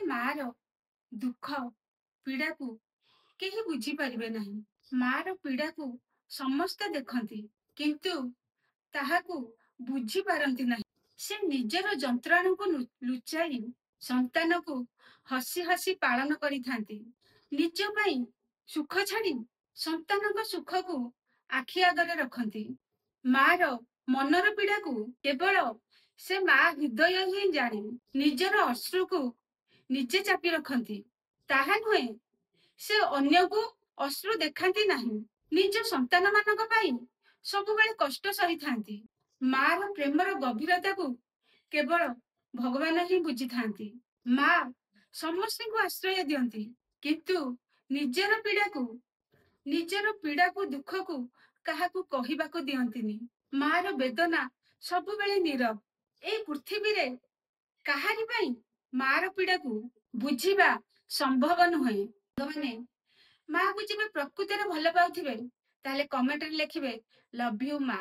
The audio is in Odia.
ମାର ଦୁଃଖ ପୀଡ଼ାକୁ କେହି ବୁଝିପାରିବେ ନାହିଁ। ମାର ପୀଡ଼ାକୁ ସମସ୍ତେ ଦେଖନ୍ତି, କିନ୍ତୁ ତାହାକୁ ବୁଝିପାରନ୍ତି ନାହିଁ। ସେ ନିଜର ଯନ୍ତ୍ରଣାକୁ ଲୁଚାଇ ସନ୍ତାନକୁ ହସି ହସି ପାଳନ କରିଥାନ୍ତି। ନିଜ ପାଇଁ ସୁଖ ଛାଡ଼ି ସନ୍ତାନଙ୍କ ସୁଖକୁ ଆଖି ଆଗରେ ରଖନ୍ତି। ମାର ମନର ପୀଡ଼ାକୁ କେବଳ ସେ ମା ହୃଦୟ ହିଁ ଜାଣେ। ନିଜର ଅଶ୍ରୁକୁ ନିଜେ ଚାପି ରଖନ୍ତି, ତାହା ନୁହେଁ ସେ ଅନ୍ୟକୁ ଅଶ୍ରୁ ଦେଖାନ୍ତି ନାହିଁ। ନିଜ ସନ୍ତାନ ମାନଙ୍କ ପାଇଁ ସବୁବେଳେ କଷ୍ଟ ସହିଥାନ୍ତି। ମାର ପ୍ରେମର ଗଭୀରତାକୁ କେବଳ ଭଗବାନ ହିଁ ବୁଝିଥାନ୍ତି। ମା ସମସ୍ତଙ୍କୁ ଆଶ୍ରୟ ଦିଅନ୍ତି, କିନ୍ତୁ ନିଜର ପୀଡ଼ାକୁ ଦୁଃଖକୁ କାହାକୁ କହିବାକୁ ଦିଅନ୍ତିନି। ମାର ବେଦନା ସବୁବେଳେ ନୀରବ। এই ପୃଥିବୀରେ କାହାରି ପାଇଁ ମାର ପୀଡ଼ାକୁ ବୁଝିବା ସମ୍ଭବ ନୁହେଁ। ମାନେ ମାକୁ ଯେବେ ପ୍ରକୃତରେ ଭଲ ପାଉଥିବେ, ତାହେଲେ କମେଣ୍ଟରେ ଲେଖିବେ ଲଭ୍ ୟୁ ମା।